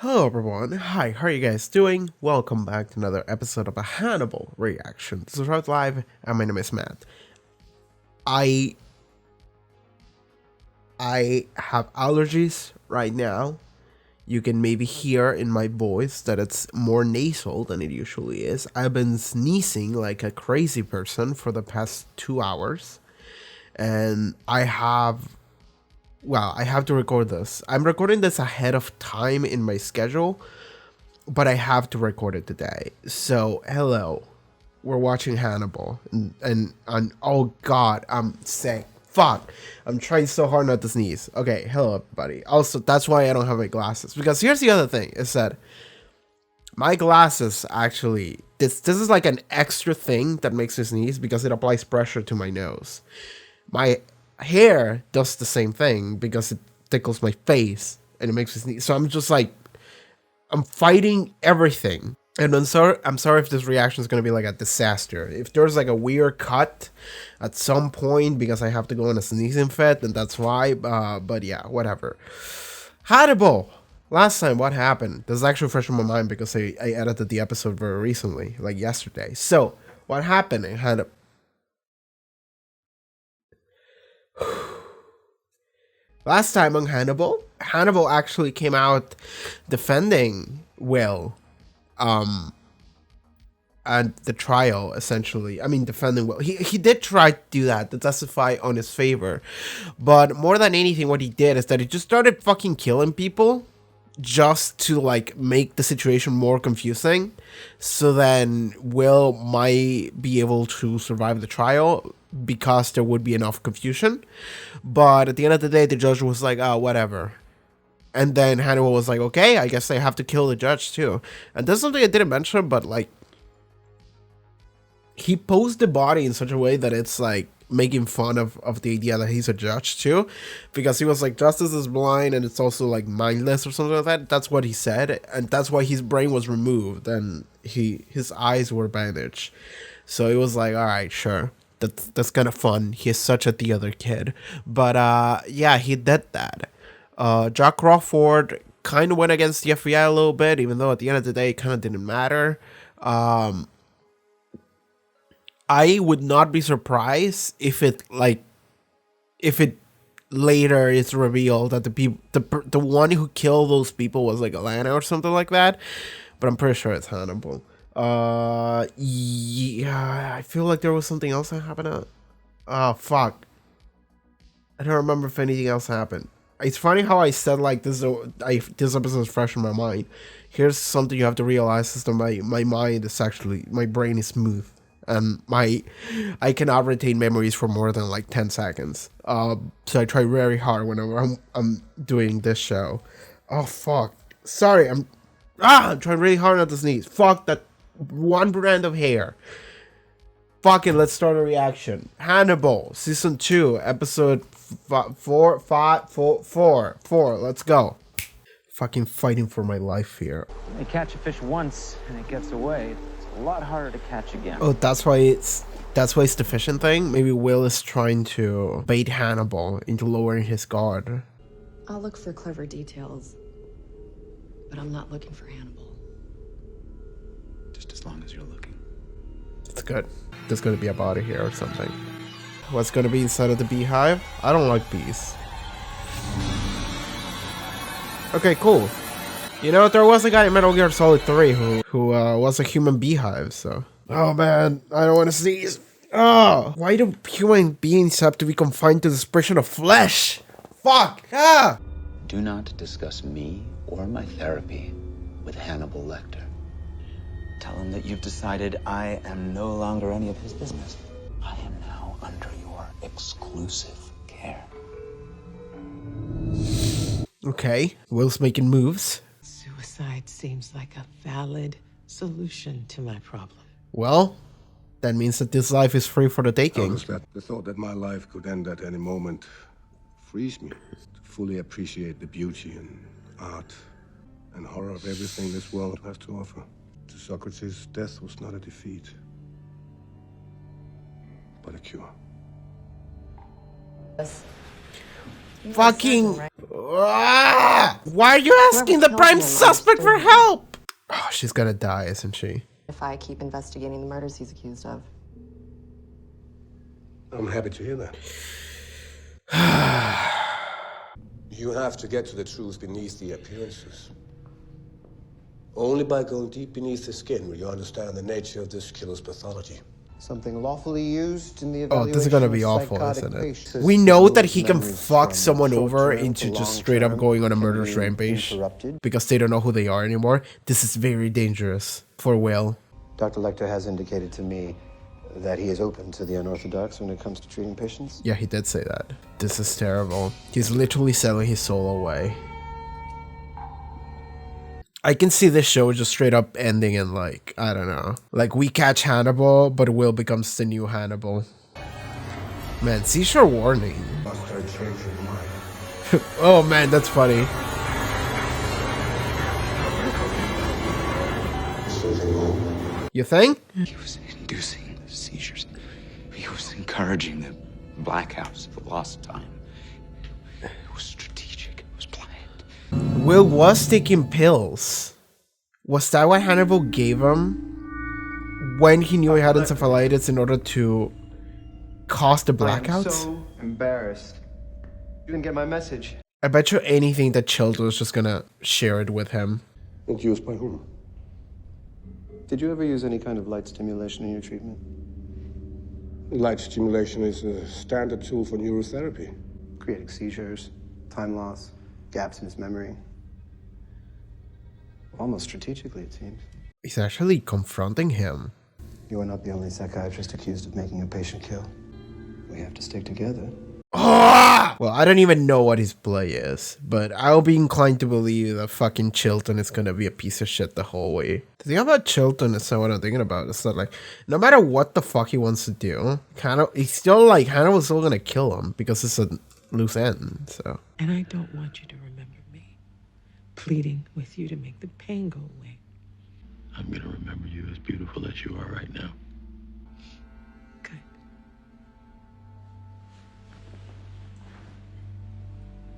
Hello everyone, hi, how are you guys doing? Welcome back to another episode of a Hannibal reaction. This is Haarute Live, and my name is Matt. I have allergies right now. You can maybe hear in my voice that it's more nasal than it usually is. I've been sneezing like a crazy person for the past 2 hours, and I have to record this. I'm recording this ahead of time in my schedule, but I have to record it today. So, hello. We're watching Hannibal, and oh god, I'm sick. Fuck. I'm trying so hard not to sneeze. Okay, hello everybody. Also, that's why I don't have my glasses, because here's the other thing, is that my glasses actually, this is like an extra thing that makes me sneeze because it applies pressure to my nose. My hair does the same thing because it tickles my face and it makes me sneeze. So I'm just like, I'm fighting everything. And I'm sorry if this reaction is going to be like a disaster. If there's like a weird cut at some point because I have to go on a sneezing fit, then that's why. But yeah, whatever. Hannibal! Last time, what happened? This is actually fresh in my mind because I edited the episode very recently, like yesterday. So, what happened in Hannibal? Last time on Hannibal actually came out defending Will at the trial, essentially. I mean, defending Will. He did try to do that, to testify on his favor. But more than anything, what he did is that he just started fucking killing people just to, like, make the situation more confusing. So then Will might be able to survive the trial because there would be enough confusion. But at the end of the day, the judge was like, oh, whatever. And then Hannibal was like, okay, I guess I have to kill the judge too. And that's something I didn't mention, but like, he posed the body in such a way that it's like making fun of the idea that he's a judge too, because he was like, justice is blind and it's also like mindless or something like that. That's what he said, and that's why his brain was removed and his eyes were bandaged. So it was like, all right, sure, that's kind of fun. He's such a the other kid. But yeah, he did that. Jack Crawford kind of went against the FBI a little bit, even though at the end of the day it kind of didn't matter. I would not be surprised if it later is revealed that the one who killed those people was like Atlanta or something like that. But I'm pretty sure it's Hannibal. Yeah, I feel like there was something else that happened. Oh fuck, I don't remember if anything else happened. It's funny how I said like this episode is fresh in my mind. Here's something you have to realize, is that my mind is actually, my brain is smooth. And I cannot retain memories for more than like 10 seconds. So I try very hard whenever I'm doing this show. Oh fuck. Sorry, I'm trying really hard not to sneeze. Fuck that one brand of hair. Fuck it, let's start a reaction. Hannibal, season 2, episode 4. Let's go. Fucking fighting for my life here. You catch a fish once and it gets away. A lot harder to catch again. Oh, that's why it's the fishing thing. Maybe Will is trying to bait Hannibal into lowering his guard. I'll look for clever details, but I'm not looking for Hannibal. Just as long as you're looking. It's good. There's gonna be a body here or something. What's gonna be inside of the beehive? I don't like bees. Okay, cool. You know, there was a guy in Metal Gear Solid 3 who was a human beehive, so. Oh man, I don't want to sneeze. Oh, why do human beings have to be confined to this prison of flesh? Fuck! Ah! Do not discuss me or my therapy with Hannibal Lecter. Tell him that you've decided I am no longer any of his business. I am now under your exclusive care. Okay, Will's making moves. Suicide seems like a valid solution to my problem. Well, that means that this life is free for the taking. The thought that my life could end at any moment frees me to fully appreciate the beauty and art and horror of everything this world has to offer. To Socrates, death was not a defeat, but a cure. Fucking Why are you asking the prime suspect for help? Oh, she's gonna die, isn't she? If I keep investigating the murders he's accused of. I'm happy to hear that. You have to get to the truth beneath the appearances. Only by going deep beneath the skin will you understand the nature of this killer's pathology. Something lawfully used in the Oh, evaluation this is gonna of be awful, psychotic isn't it? patients. We know that he can Memories fuck from someone over short-term into to just straight up long-term going on a can murder's be rampage interrupted. because they don't know who they are anymore. This is very dangerous for Will. Dr. Lecter has indicated to me that he is open to the unorthodox when it comes to treating patients. Yeah, he did say that. This is terrible. He's literally selling his soul away. I can see this show just straight up ending in like, I don't know. Like we catch Hannibal, but Will becomes the new Hannibal. Man, seizure warning. Must I change your mind? Oh man, that's funny. Something wrong. You think? He was inducing the seizures. He was encouraging the blackouts, the lost time. It was strategic. It was planned. Will was taking pills. Was that what Hannibal gave him when he knew he had encephalitis in order to cause the blackouts? I'm so embarrassed. You didn't get my message. I bet you anything that Chilton was just gonna share it with him. And used by whom? Did you ever use any kind of light stimulation in your treatment? Light stimulation is a standard tool for neurotherapy. Creating seizures, time loss, gaps in his memory. Almost strategically, it seems. He's actually confronting him. You are not the only psychiatrist accused of making a patient kill. We have to stick together. Well, I don't even know what his play is, but I'll be inclined to believe that fucking Chilton is gonna be a piece of shit the whole way. The thing about Chilton is what I'm thinking about. It's that like, no matter what the fuck he wants to do, he's still like, Hannibal's still gonna kill him because it's a loose end, so. And I don't want you to remember me pleading with you to make the pain go away. I'm gonna remember you as beautiful as you are right now. Good.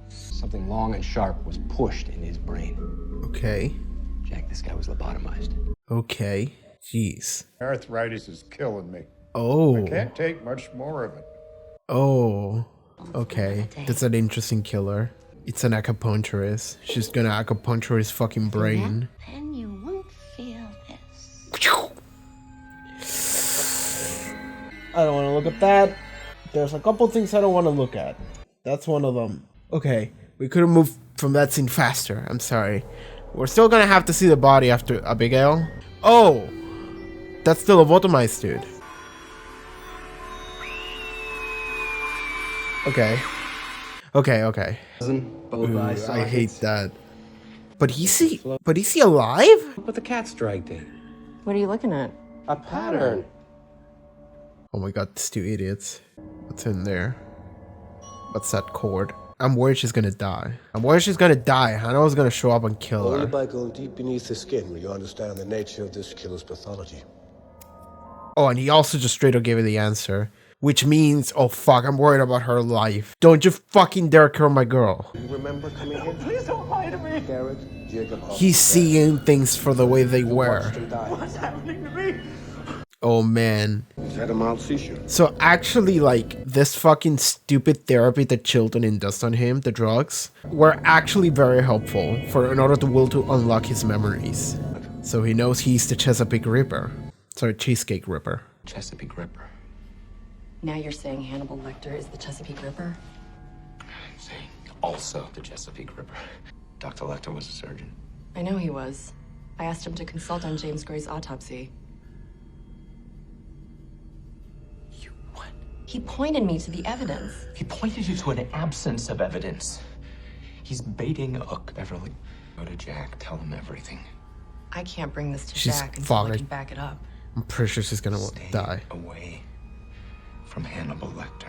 Something long and sharp was pushed in his brain. Okay. Jack, this guy was lobotomized. Okay. Jeez. Arthritis is killing me. Oh. I can't take much more of it. Oh. Okay. That's an interesting killer. It's an acupuncturist. She's gonna acupuncture his fucking brain. Then you won't feel this. I don't want to look at that. There's a couple things I don't want to look at. That's one of them. Okay. We could have moved from that scene faster. I'm sorry. We're still gonna have to see the body after Abigail. Oh! That's still a lobotomized dude. Okay. Okay. Both eye Ooh, I hate sockets. that. But is he alive? But the cat's dragged in. What are you looking at? A pattern. Oh my god, these two idiots. What's in there? What's that cord? I'm worried she's gonna die. Hannibal's gonna show up and kill Only her. by going deep beneath the skin will you understand the nature of this killer's pathology. Oh, and he also just straight up gave her the answer. Which means, oh fuck, I'm worried about her life. Don't you fucking dare kill my girl. You remember coming in? Please don't lie to me. Garrett, Jacob. He's seeing things for the way they were. What's happening to me? Oh man. He's had a mild seizure. So actually, like, this fucking stupid therapy that Chilton induced on him, the drugs, were actually very helpful in order to Will to unlock his memories. So he knows he's the Chesapeake Ripper. Sorry, Cheesecake Ripper. Chesapeake Ripper. Now you're saying Hannibal Lecter is the Chesapeake Ripper? I'm saying also the Chesapeake Ripper. Dr. Lecter was a surgeon. I know he was. I asked him to consult on James Gray's autopsy. You what? He pointed me to the evidence. He pointed you to an absence of evidence. He's baiting a hook, Beverly. Go to Jack, tell him everything. I can't bring this to She's Jack until I fine. can back it up. I'm pretty sure she's gonna Stay die. away from Hannibal Lecter.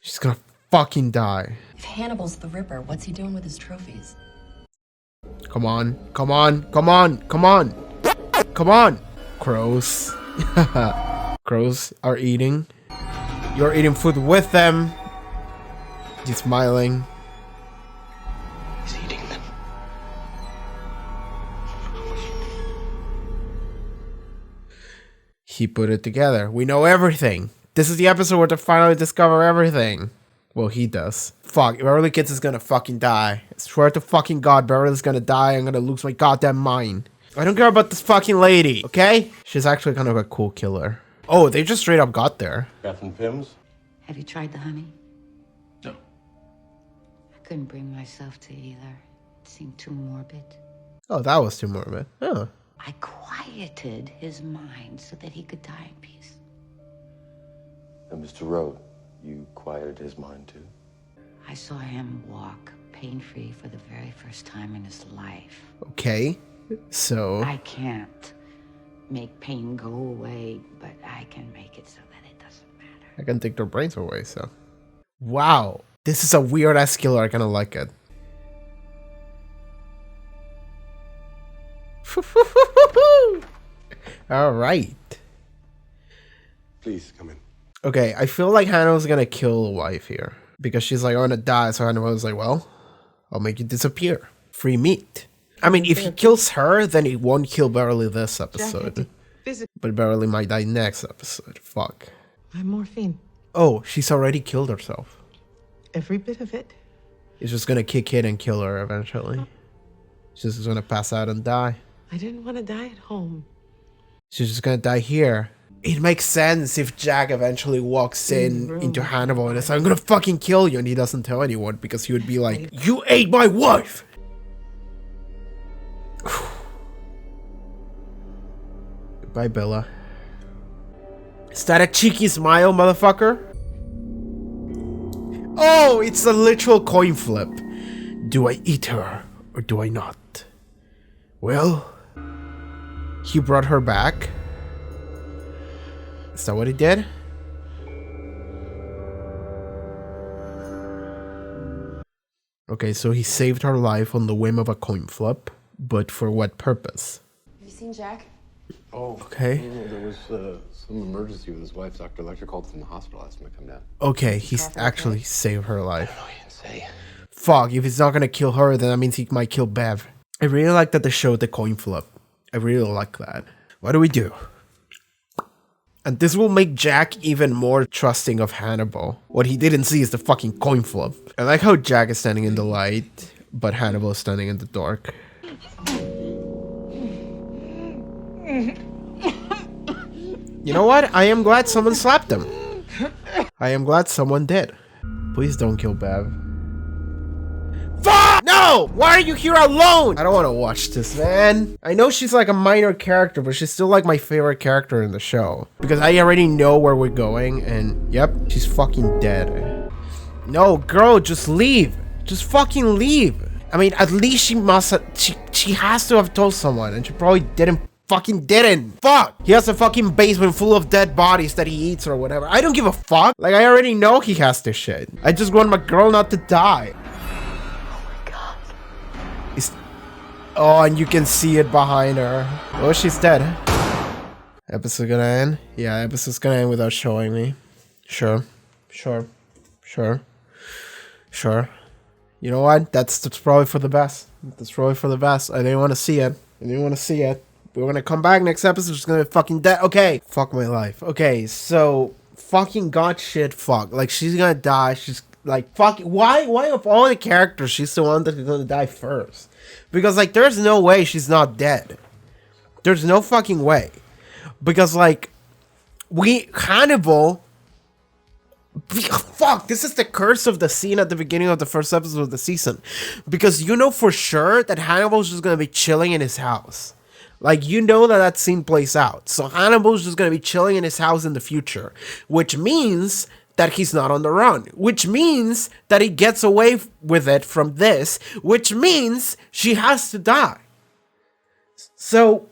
She's gonna fucking die. If Hannibal's the Ripper, what's he doing with his trophies? Come on. Crows. Crows are eating. You're eating food with them. He's smiling. He put it together. We know everything. This is the episode where they finally discover everything. Well, he does. Fuck, Beverly Kids is gonna fucking die. I swear to fucking God, Beverly's gonna die. I'm gonna lose my goddamn mind. I don't care about this fucking lady, okay? She's actually kind of a cool killer. Oh, they just straight up got there. Catherine Pims? Have you tried the honey? No. I couldn't bring myself to either. It seemed too morbid. Oh, that was too morbid. Oh. I quieted his mind so that he could die in peace. And Mr. Rowe, you quieted his mind too? I saw him walk pain-free for the very first time in his life. Okay, so... I can't make pain go away, but I can make it so that it doesn't matter. I can take their brains away, so... Wow, this is a weird-ass killer. I kind of like it. Alright. Please, come in. Okay, I feel like Hannibal's gonna kill the wife here. Because she's like, I'm gonna die, so Hannibal's like, well, I'll make you disappear. Free meat. I mean, if he kills her, then he won't kill Beverly this episode. But Beverly might die next episode. Fuck. My morphine. Oh, she's already killed herself. Every bit of it. He's just gonna kick in and kill her eventually. She's just gonna pass out and die. I didn't want to die at home. She's just gonna die here. It makes sense if Jack eventually walks into Hannibal and is like, I'm gonna fucking kill you, and he doesn't tell anyone because he would be like, you ate my wife! Goodbye, Bella. Is that a cheeky smile, motherfucker? Oh, it's a literal coin flip. Do I eat her or do I not? Well, he brought her back. Is that what he did? Okay, so he saved her life on the whim of a coin flip, but for what purpose? Have you seen Jack? Oh, okay. There was some emergency with his wife. Dr. Lecter called from the hospital, asked him to come down. Okay, he's actually saved her life. I don't know, he didn't say. Fuck, if he's not gonna kill her, then that means he might kill Bev. I really like that they showed the coin flip. I really like that. What do we do? And this will make Jack even more trusting of Hannibal. What he didn't see is the fucking coin flip. I like how Jack is standing in the light, but Hannibal is standing in the dark. You know what? I am glad someone slapped him. I am glad someone did. Please don't kill Bev. Fuck! No! Why are you here alone? I don't want to watch this, man. I know she's like a minor character, but she's still like my favorite character in the show. Because I already know where we're going, and yep, she's fucking dead. No, girl, just leave. Just fucking leave. I mean, at least she must have, she has to have told someone, and she probably didn't. Fucking didn't. Fuck. He has a fucking basement full of dead bodies that he eats or whatever. I don't give a fuck. Like, I already know he has this shit. I just want my girl not to die. Oh, and you can see it behind her. Oh, she's dead. Episode gonna end? Yeah, episode's gonna end without showing me. Sure. Sure. Sure. Sure. You know what? That's probably for the best. That's probably for the best. I didn't want to see it. I didn't want to see it. We're gonna come back next episode. She's gonna be fucking dead. Okay. Fuck my life. Okay, so fucking god shit fuck. Like, she's gonna die. She's like, fuck. Why of all the characters, she's the one that's gonna die first? Because, like, there's no way she's not dead. There's no fucking way. Because, like, Hannibal... Fuck, this is the curse of the scene at the beginning of the first episode of the season. Because you know for sure that Hannibal's just gonna be chilling in his house. Like, you know that scene plays out. So Hannibal's just gonna be chilling in his house in the future. Which means that he's not on the run, which means that he gets away with it from this, which means she has to die. So,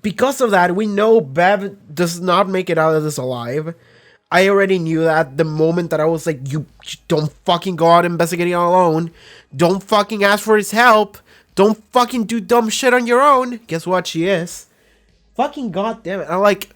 because of that, we know Bev does not make it out of this alive. I already knew that the moment that I was like, you don't fucking go out investigating alone. Don't fucking ask for his help. Don't fucking do dumb shit on your own. Guess what she is? Fucking goddamn it. I'm like...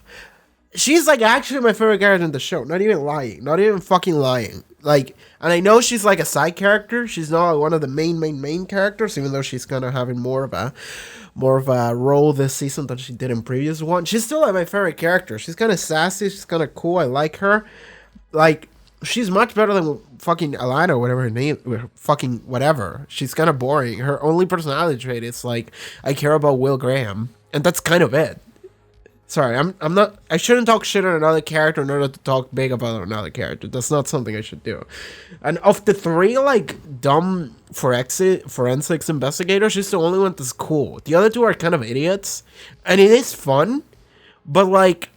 She's like actually my favorite character in the show. Not even lying. Not even fucking lying. like, and I know she's like a side character. She's not one of the main characters, even though she's kind of having more of a role this season than she did in previous one. She's still like my favorite character. She's kind of sassy. She's kind of cool. I like her. Like, she's much better than fucking Alana or whatever her name, fucking whatever. She's kind of boring. Her only personality trait is like, I care about Will Graham, and that's kind of it. Sorry, I'm not. I shouldn't talk shit on another character in order to talk big about another character. That's not something I should do. And of the three, like, dumb forensics investigators, she's the only one that's cool. The other two are kind of idiots, and it is fun, but like,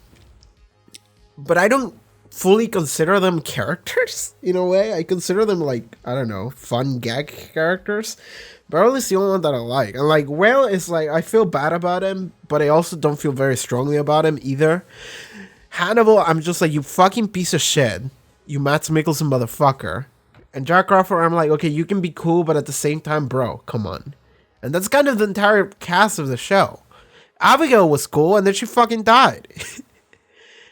but I don't fully consider them characters in a way. I consider them like, I don't know, fun gag characters. Beverly's the only one that I like. And like, Will is like, I feel bad about him, but I also don't feel very strongly about him either. Hannibal, I'm just like, you fucking piece of shit. You Matt Mikkelsen motherfucker. And Jack Crawford, I'm like, okay, you can be cool, but at the same time, bro, come on. And that's kind of the entire cast of the show. Abigail was cool, and then she fucking died.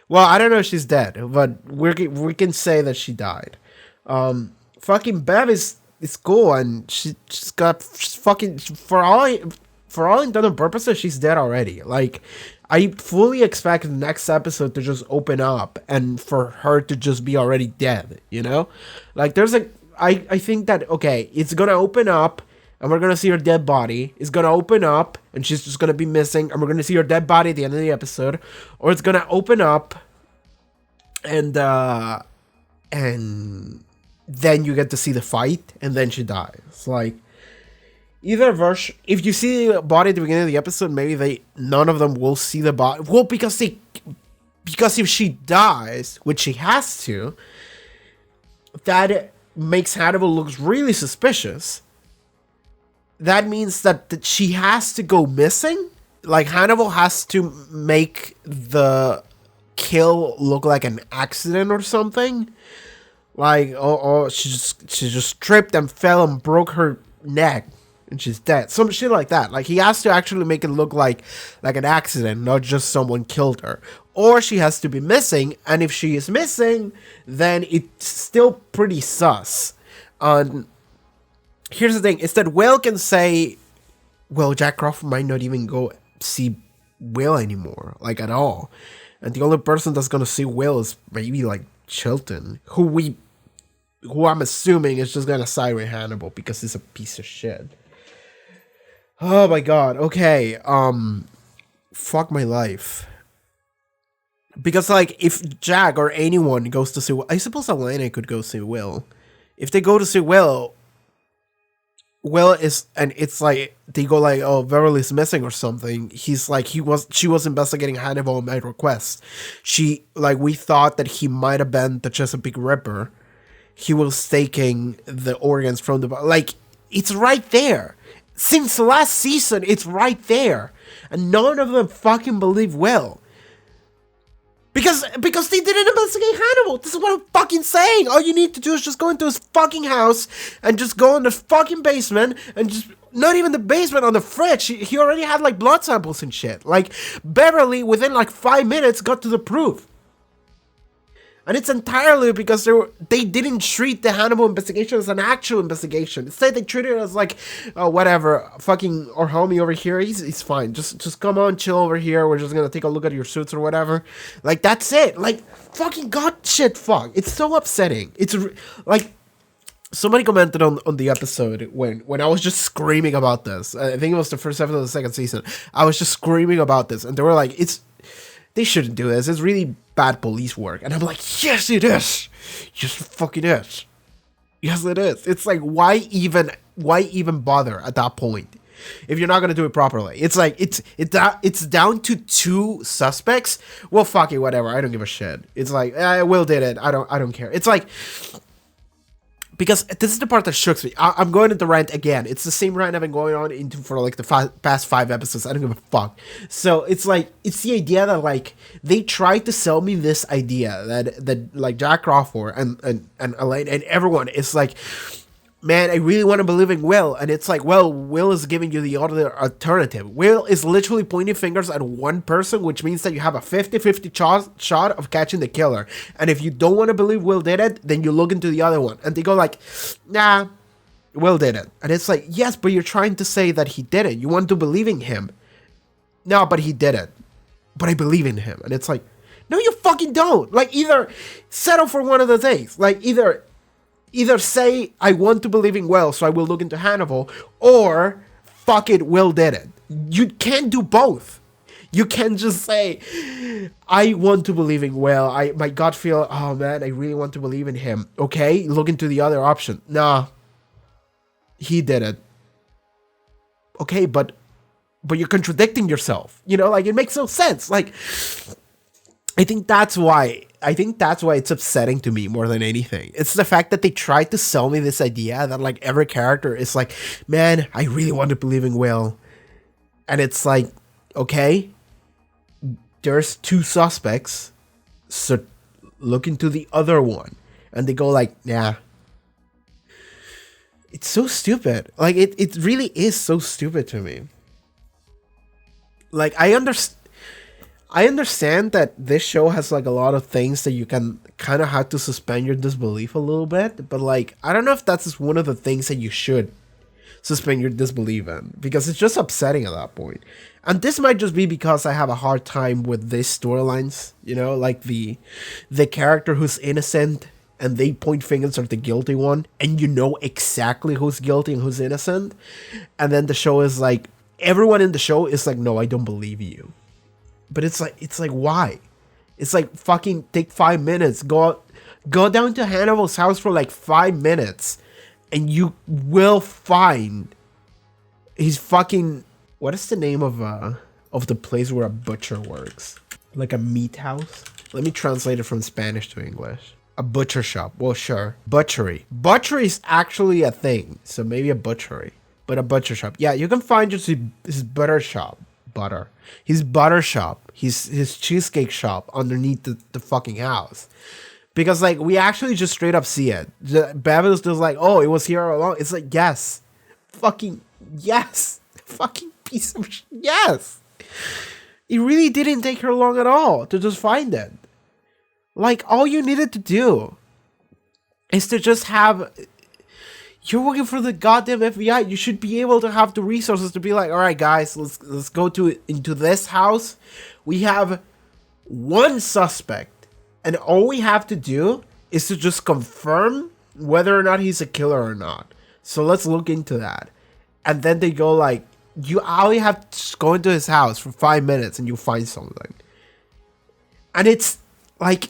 Well, I don't know if she's dead, but we can say that she died. Fucking Bev is cool, and she's fucking, for all intended purposes, she's dead already. Like, I fully expect the next episode to just open up and for her to just be already dead, you know? Like, I think that, okay, it's gonna open up and we're gonna see her dead body. It's gonna open up and she's just gonna be missing, and we're gonna see her dead body at the end of the episode. Or it's gonna open up and then you get to see the fight, and then she dies. Like, either version, if you see the body at the beginning of the episode, maybe none of them will see the body. Well, because if she dies, which she has to, that makes Hannibal look really suspicious. That means that she has to go missing. Like, Hannibal has to make the kill look like an accident or something. Like, she just tripped and fell and broke her neck and she's dead. Some shit like that. Like, he has to actually make it look like an accident, not just someone killed her. Or she has to be missing, and if she is missing, then it's still pretty sus. Here's the thing, is that Will can say, well, Jack Crawford might not even go see Will anymore, like, at all. And the only person that's gonna see Will is maybe, like, Chilton, who I'm assuming is just gonna side with Hannibal because he's a piece of shit. Oh my god, okay, fuck my life. Because, like, if Jack or anyone goes to see Will, I suppose Elena could go see Will. If they go to see Will is, and it's like, they go like, oh, Beverly's missing or something. He's like, she was investigating Hannibal at my request. We thought that he might have been the Chesapeake Ripper. He was taking the organs from the, like, it's right there. Since last season, it's right there. And none of them fucking believe Will. Because they didn't investigate Hannibal. This is what I'm fucking saying. All you need to do is just go into his fucking house and just go in the fucking basement and just, not even the basement, on the fridge. He already had, like, blood samples and shit. Like, Beverly, within like 5 minutes, got to the proof. And it's entirely because they didn't treat the Hannibal investigation as an actual investigation. Instead, they treated it as like, oh, whatever, fucking our homie over here, he's fine. Just come on, chill over here. We're just gonna take a look at your suits or whatever. Like, that's it. Like, fucking god shit, fuck. It's so upsetting. It's like, somebody commented on the episode when I was just screaming about this. I think it was the first episode of the second season. I was just screaming about this, and they were like, they shouldn't do this. It's really bad police work. And I'm like, yes, it is. Yes, it fucking is. Yes, it is. It's like, why even bother at that point if you're not gonna do it properly? It's like, it's down to 2 suspects. Well, fuck it, whatever. I don't give a shit. It's like, Will did it. I don't care. It's like, because this is the part that shooks me. I'm going into rant again. It's the same rant I've been going on into for like the past 5 episodes. I don't give a fuck. So it's like, it's the idea that, like, they tried to sell me this idea that like Jack Crawford and Elaine and everyone is like, man, I really want to believe in Will. And it's like, well, Will is giving you the other alternative. Will is literally pointing fingers at one person, which means that you have a 50-50 shot of catching the killer. And if you don't want to believe Will did it, then you look into the other one. And they go like, nah, Will did it. And it's like, yes, but you're trying to say that he did it. You want to believe in him. No, but he did it. But I believe in him. And it's like, no, you fucking don't. Like, either settle for one of the things. Like, either say, I want to believe in Will, so I will look into Hannibal, or fuck it, Will did it. You can't do both. You can't just say, I want to believe in Will. My gut feel, oh man, I really want to believe in him. Okay, look into the other option. Nah, he did it. Okay, but you're contradicting yourself. You know, like, it makes no sense. Like, I think that's why it's upsetting to me more than anything. It's the fact that they tried to sell me this idea that, like, every character is like, man, I really want to believe in Will. And it's like, okay, there's 2 suspects, so look into the other one. And they go like, nah. It's so stupid. Like, it really is so stupid to me. Like, I understand that this show has, like, a lot of things that you can kind of have to suspend your disbelief a little bit, but, like, I don't know if that's one of the things that you should suspend your disbelief in, because it's just upsetting at that point. And this might just be because I have a hard time with these storylines, you know, like the character who's innocent and they point fingers at the guilty one, and you know exactly who's guilty and who's innocent, and then the show is like, everyone in the show is like, no, I don't believe you. But it's like, why? It's like, fucking take 5 minutes. Go down to Hannibal's house for like 5 minutes, and you will find his fucking, what is the name of the place where a butcher works? Like a meat house? Let me translate it from Spanish to English. A butcher shop. Well, sure. Butchery. Butchery is actually a thing, so maybe a butchery, but a butcher shop. Yeah, you can find just his butter shop. His butter shop, his cheesecake shop underneath the fucking house, because, like, we actually just straight up see it. Bev is just like, oh, it was here all along. It's like, yes, fucking yes, fucking piece of yes. It really didn't take her long at all to just find it. Like, all you needed to do is to just have. You're working for the goddamn FBI. You should be able to have the resources to be like, all right, guys, let's go into this house. We have 1 suspect, and all we have to do is to just confirm whether or not he's a killer or not. So let's look into that. And then they go like, you only have to go into his house for 5 minutes and you find something. And it's like,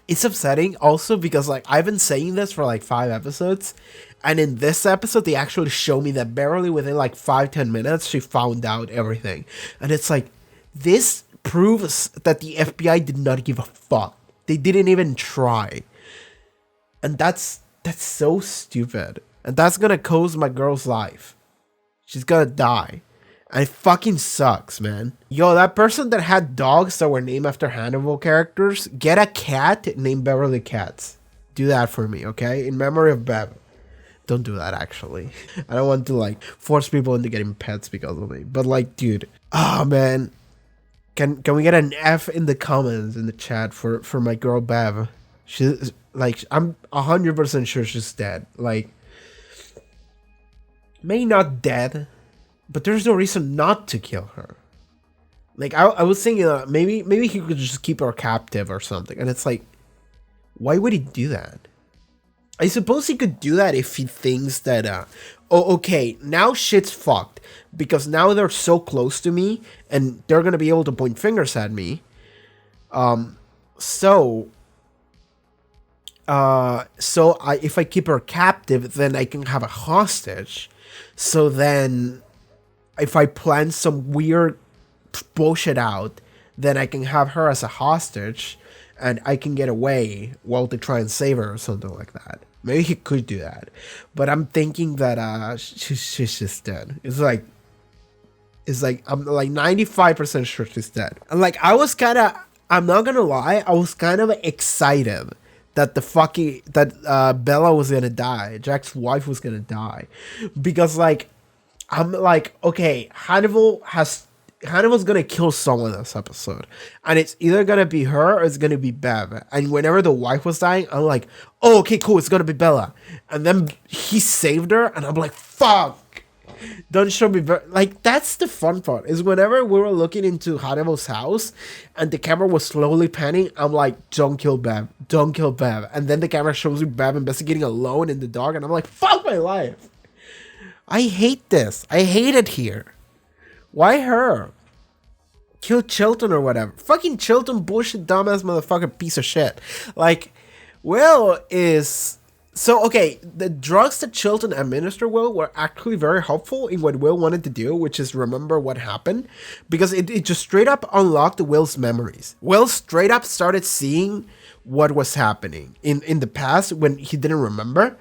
it's upsetting also because, like, I've been saying this for like 5 episodes, and in this episode they actually show me that barely within like 5-10 minutes she found out everything. And it's like, this proves that the FBI did not give a fuck. They didn't even try. And that's so stupid. And that's gonna cost my girl's life. She's gonna die. And it fucking sucks, man. Yo, that person that had dogs that were named after Hannibal characters, get a cat named Beverly Cats. Do that for me, okay? In memory of Bev. Don't do that, actually. I don't want to, like, force people into getting pets because of me. But, like, dude. Oh, man. Can we get an F in the comments, in the chat, for my girl Bev? She's, like, I'm 100% sure she's dead. Like, maybe not dead, but there's no reason not to kill her. Like, I was thinking maybe he could just keep her captive or something. And it's like, why would he do that? I suppose he could do that if he thinks that, oh, okay, now shit's fucked. Because now they're so close to me and they're going to be able to point fingers at me. So if I keep her captive, then I can have a hostage. So then, if I plan some weird bullshit out, then I can have her as a hostage, and I can get away while they try and save her or something like that. Maybe he could do that, but I'm thinking that she's just dead. It's like I'm like 95% sure she's dead. And like I'm not gonna lie, I was kind of excited that Bella was gonna die. Jack's wife was gonna die, because like I'm like, okay, Hannibal's gonna kill someone this episode, and it's either gonna be her or it's gonna be Bev. And whenever the wife was dying, I'm like, oh, okay, cool, it's gonna be Bella. And then he saved her, and I'm like, fuck. Don't show me like that's the fun part is whenever we were looking into Hannibal's house and the camera was slowly panning, I'm like, don't kill Bev, and then the camera shows you Bev investigating alone in the dark, and I'm like, fuck my life. I hate this. I hate it here. Why her? Kill Chilton or whatever. Fucking Chilton, bullshit, dumbass motherfucker, piece of shit. Like, Will is... So, okay, the drugs that Chilton administered Will were actually very helpful in what Will wanted to do, which is remember what happened. Because it just straight up unlocked Will's memories. Will straight up started seeing what was happening in the past when he didn't remember.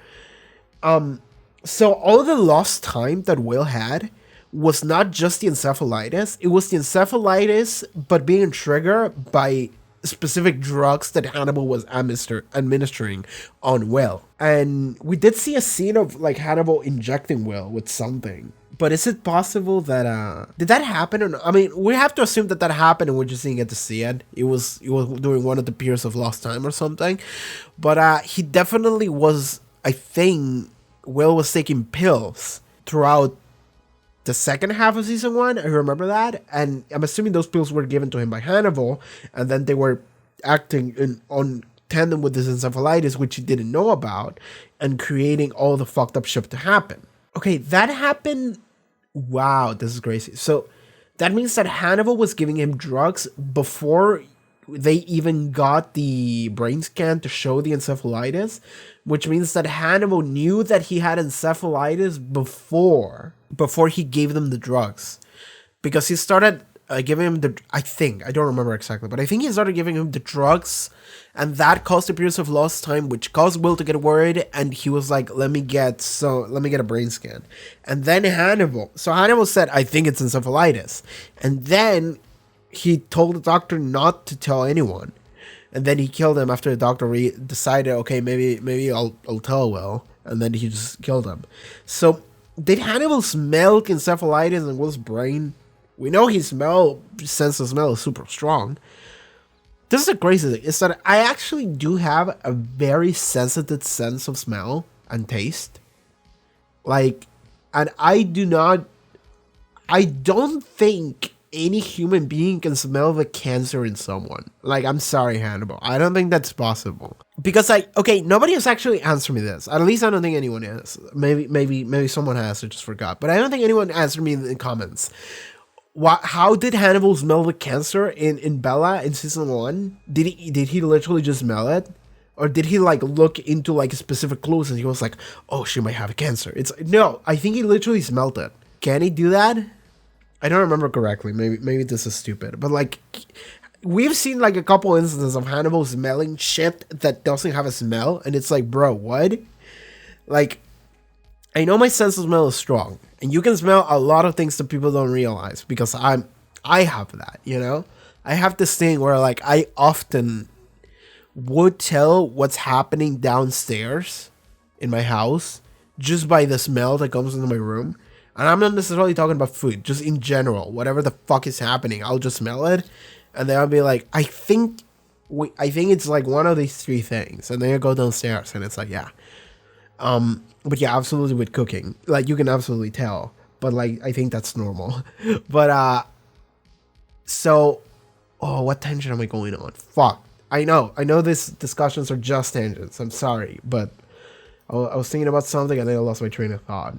So all the lost time that Will had was not just the encephalitis. It was the encephalitis, but being triggered by specific drugs that Hannibal was administering on Will. And we did see a scene of like Hannibal injecting Will with something. But is it possible that did that happen? Or I mean, we have to assume that happened, and we just didn't get to see it. It was during one of the periods of lost time or something. But he definitely was. I think Will was taking pills throughout the second half of season 1. I remember that, and I'm assuming those pills were given to him by Hannibal, and then they were acting on tandem with this encephalitis, which he didn't know about, and creating all the fucked up shit to happen. Okay, that happened. Wow, this is crazy. So that means that Hannibal was giving him drugs before they even got the brain scan to show the encephalitis, which means that Hannibal knew that he had encephalitis before he gave them the drugs, because he started giving him I don't remember exactly, but I think he started giving him the drugs, and that caused the periods of lost time, which caused Will to get worried, and he was like, let me get a brain scan. And then Hannibal said, I think it's encephalitis, and then he told the doctor not to tell anyone, and then he killed him after the doctor decided, okay, maybe I'll tell Will, and then he just killed him. So did Hannibal smell encephalitis in Will's brain? We know his sense of smell is super strong. This is the crazy thing, is that I actually do have a very sensitive sense of smell and taste. Like, and I don't think any human being can smell the cancer in someone. Like, I'm sorry, Hannibal. I don't think that's possible. Because nobody has actually answered me this. At least I don't think anyone has. Maybe someone has, I just forgot. But I don't think anyone answered me in the comments. How did Hannibal smell the cancer in Bella in season 1? Did he literally just smell it? Or did he like look into like specific clues and he was like, oh, she might have cancer? No, I think he literally smelled it. Can he do that? I don't remember correctly. Maybe this is stupid. But like, we've seen like a couple instances of Hannibal smelling shit that doesn't have a smell. And it's like, bro, what? Like, I know my sense of smell is strong. And you can smell a lot of things that people don't realize, because I have that, you know? I have this thing where like I often would tell what's happening downstairs in my house just by the smell that comes into my room. And I'm not necessarily talking about food, just in general, whatever the fuck is happening, I'll just smell it, and then I'll be like, I think it's like one of these 3 things, and then I go downstairs, and it's like, yeah. But yeah, absolutely with cooking, like you can absolutely tell, but like I think that's normal. But so, what tangent am I going on? Fuck, I know these discussions are just tangents. I'm sorry, but I was thinking about something and then I lost my train of thought.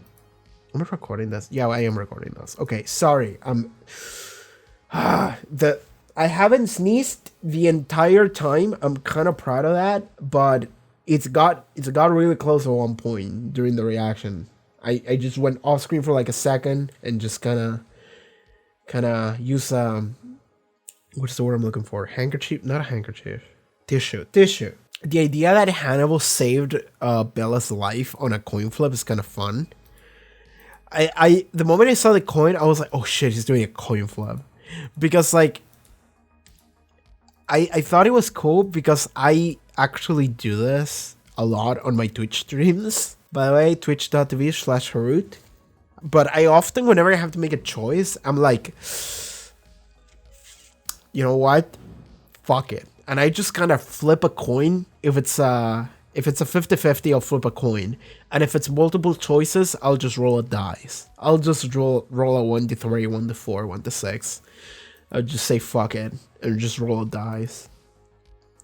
Am I recording this? Yeah, I am recording this. Okay, sorry. I haven't sneezed the entire time. I'm kind of proud of that, but it's got really close at one point during the reaction. I just went off screen for like a second and just kind of use what's the word I'm looking for? Handkerchief? Not a handkerchief. Tissue. The idea that Hannibal saved Bella's life on a coin flip is kind of fun. The moment I saw the coin, I was like, oh shit, he's doing a coin flip. Because like I thought it was cool because I actually do this a lot on my Twitch streams. By the way, twitch.tv/Haarute. But I often, whenever I have to make a choice, I'm like, you know what? Fuck it. And I just kind of flip a coin. If it's a 50-50, I'll flip a coin. And if it's multiple choices, I'll just roll a dice. I'll just roll a 1d3, 1d4, 1d6. I'll just say fuck it and just roll a dice.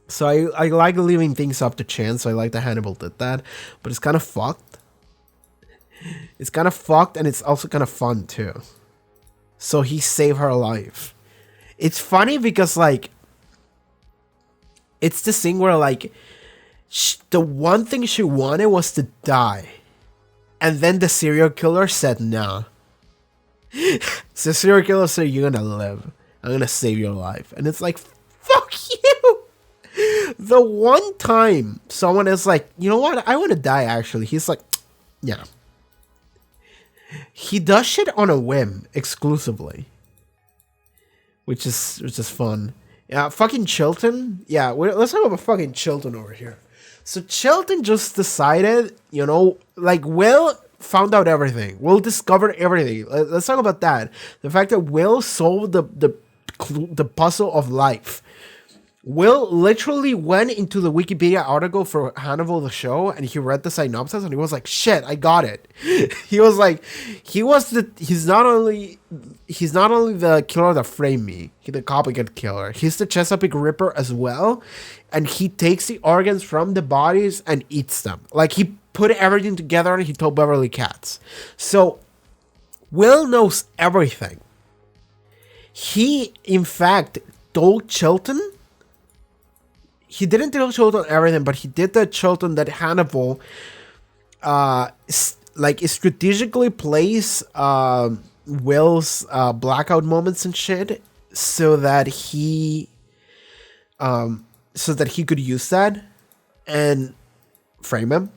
So I like leaving things up to chance. So I like that Hannibal did that. But it's kind of fucked. It's kind of fucked, and it's also kind of fun too. So he saved her life. It's funny because, like, it's this thing where, like, the one thing she wanted was to die. And then the serial killer said no. So the serial killer said, you're gonna live. I'm gonna save your life. And it's like, fuck you! The one time someone is like, you know what? I want to die, actually. He's like, yeah. He does shit on a whim exclusively, which is fun. Yeah, fucking Chilton. Yeah, let's talk about fucking Chilton over here. So Chilton just decided, you know, like, Will found out everything. Will discovered everything. Let's talk about that. The fact that Will solved the puzzle of life. Will literally went into the Wikipedia article for Hannibal the show, and he read the synopsis, and he was like, shit, I got it. He was like, he's not only the killer that framed me, he's the copycat killer. He's the Chesapeake Ripper as well, and he takes the organs from the bodies and eats them. Like, he put everything together and he told Beverly Cats. So Will knows everything. He, in fact, told Chilton. He didn't tell Chilton everything, but he did tell Chilton that Hannibal, strategically plays Will's blackout moments and shit, so that he could use that and frame him.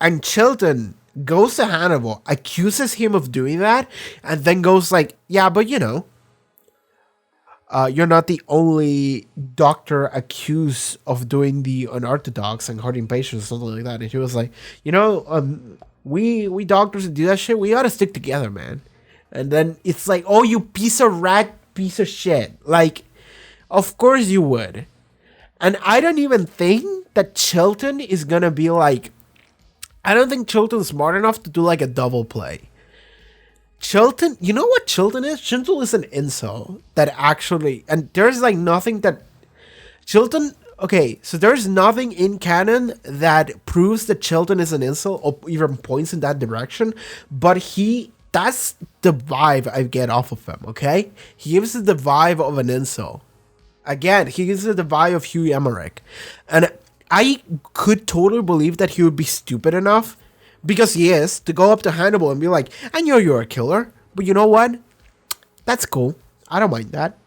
And Chilton goes to Hannibal, accuses him of doing that, and then goes like, yeah, but you know, you're not the only doctor accused of doing the unorthodox and hurting patients or something like that. And he was like, you know, we doctors that do that shit, we gotta stick together, man. And then it's like, oh, you piece of shit. Like, of course you would. And I don't even think that Chilton is gonna be like, I don't think Chilton's smart enough to do like a double play. Chilton, you know what Chilton is? Chilton is an incel that actually, and there's like nothing that Chilton, okay, so there's nothing in canon that proves that Chilton is an incel or even points in that direction, but that's the vibe I get off of him, okay? He gives it the vibe of an incel. Again, he gives it the vibe of Hugh Emmerich. And I could totally believe that he would be stupid enough, because he is, to go up to Hannibal and be like, I know you're a killer, but you know what? That's cool. I don't mind that.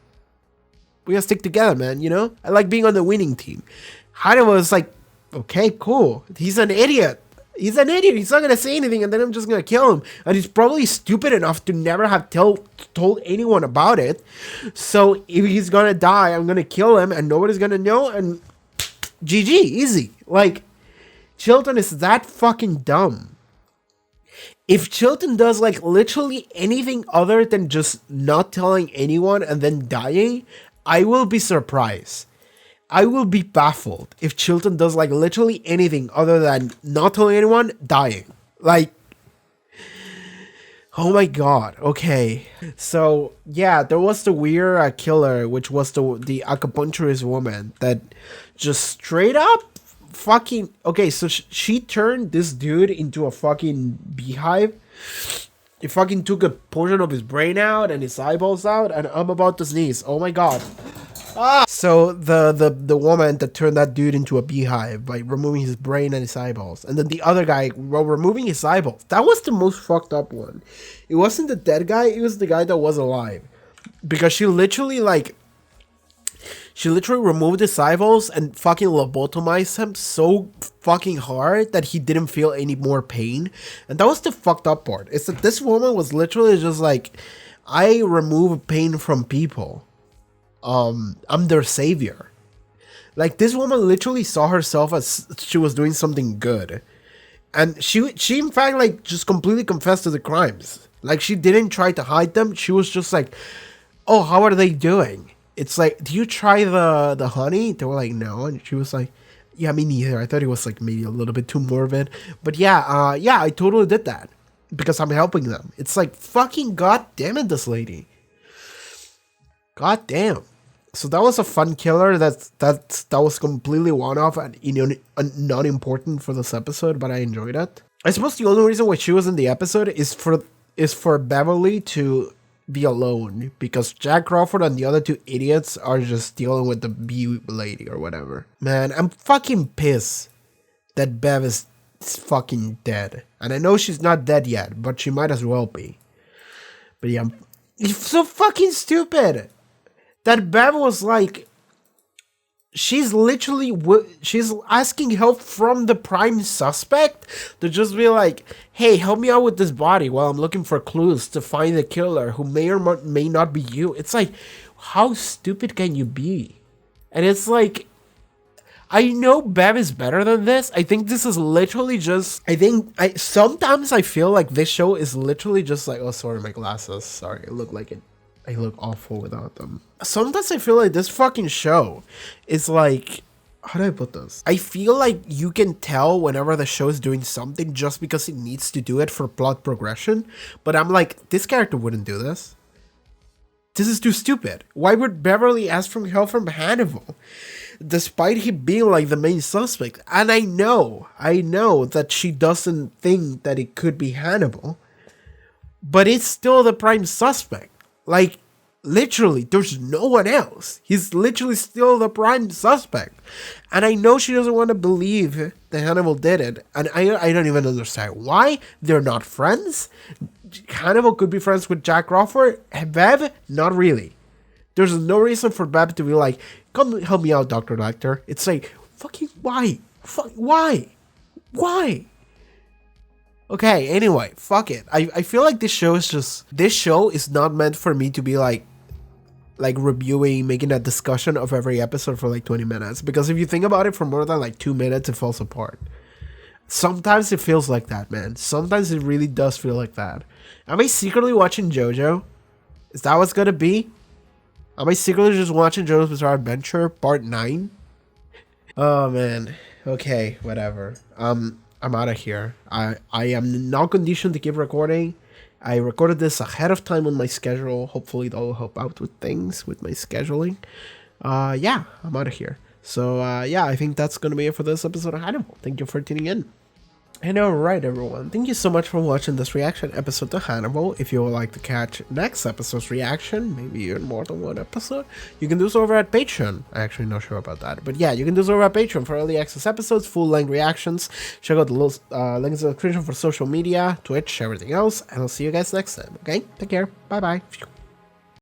We gotta stick together, man, you know? I like being on the winning team. Hannibal is like, okay, cool. He's an idiot. He's an idiot. He's not gonna say anything, and then I'm just gonna kill him. And he's probably stupid enough to never have told anyone about it. So if he's gonna die, I'm gonna kill him, and nobody's gonna know, and GG, easy. Like, Chilton is that fucking dumb. If Chilton does like literally anything other than just not telling anyone and then dying, I will be surprised. I will be baffled if Chilton does like literally anything other than not telling anyone, dying. Like, oh my god. Okay. So yeah, there was the weird killer, which was the acupuncturist woman that just straight up fucking, okay, so she turned this dude into a fucking beehive. He fucking took a portion of his brain out and his eyeballs out, and I'm about to sneeze. Oh my god. So the woman that turned that dude into a beehive by removing his brain and his eyeballs, and then the other guy, while removing his eyeballs, that was the most fucked up one. It wasn't the dead guy, it was the guy that was alive, because she literally removed his eyeballs and fucking lobotomized him so fucking hard that he didn't feel any more pain. And that was the fucked up part. It's that this woman was literally just like, I remove pain from people. I'm their savior. Like, this woman literally saw herself as she was doing something good. And she in fact, like, just completely confessed to the crimes. Like, she didn't try to hide them. She was just like, oh, how are they doing? It's like, do you try the honey? They were like, no. And she was like, yeah, me neither. I thought it was, like, maybe a little bit too morbid. But yeah, I totally did that. Because I'm helping them. It's like, fucking god damn it, this lady. God damn. So that was a fun killer. That was completely one-off and not important for this episode, but I enjoyed it. I suppose the only reason why she was in the episode is for Beverly to be alone, because Jack Crawford and the other two idiots are just dealing with the bee lady or whatever. Man, I'm fucking pissed that Bev is fucking dead. And I know she's not dead yet, but she might as well be. But yeah, it's so fucking stupid that Bev was like, she's literally, she's asking help from the prime suspect to just be like, hey, help me out with this body while I'm looking for clues to find the killer who may or may not be you. It's like, how stupid can you be? And it's like, I know Bev is better than this. I think this is literally just, sometimes I feel like this show is literally just like, oh, sorry, my glasses. Sorry, I look awful without them. Sometimes I feel like this fucking show is like, how do I put this? I feel like you can tell whenever the show is doing something just because it needs to do it for plot progression. But I'm like, this character wouldn't do this. This is too stupid. Why would Beverly ask for help from Hannibal? Despite him being like the main suspect. And I know that she doesn't think that it could be Hannibal. But it's still the prime suspect. Like, literally, there's no one else. He's literally still the prime suspect. And I know she doesn't want to believe that Hannibal did it. And I don't even understand why. They're not friends. Hannibal could be friends with Jack Crawford. Bev, not really. There's no reason for Bev to be like, come help me out, Dr. Lecter. It's like, fucking why? Why? Why? Okay, anyway, fuck it. I feel like this show is not meant for me to be like reviewing, making a discussion of every episode for like 20 minutes. Because if you think about it for more than like 2 minutes, it falls apart. Sometimes it feels like that, man. Sometimes it really does feel like that. Am I secretly watching JoJo? Is that what's gonna be? Am I secretly just watching JoJo's Bizarre Adventure Part 9? Oh, man. Okay, whatever. I'm out of here. I am not conditioned to keep recording. I recorded this ahead of time on my schedule. Hopefully that'll help out with things, with my scheduling. Yeah, I'm out of here. So, yeah, I think that's going to be it for this episode of Hannibal. Thank you for tuning in. And alright, everyone, thank you so much for watching this reaction episode to Hannibal. If you would like to catch next episode's reaction, maybe even more than one episode, you can do so over at Patreon. I'm actually not sure about that, but yeah, you can do so over at Patreon for early access episodes, full-length reactions. Check out the links in the description for social media, Twitch, everything else, and I'll see you guys next time, okay? Take care, bye-bye.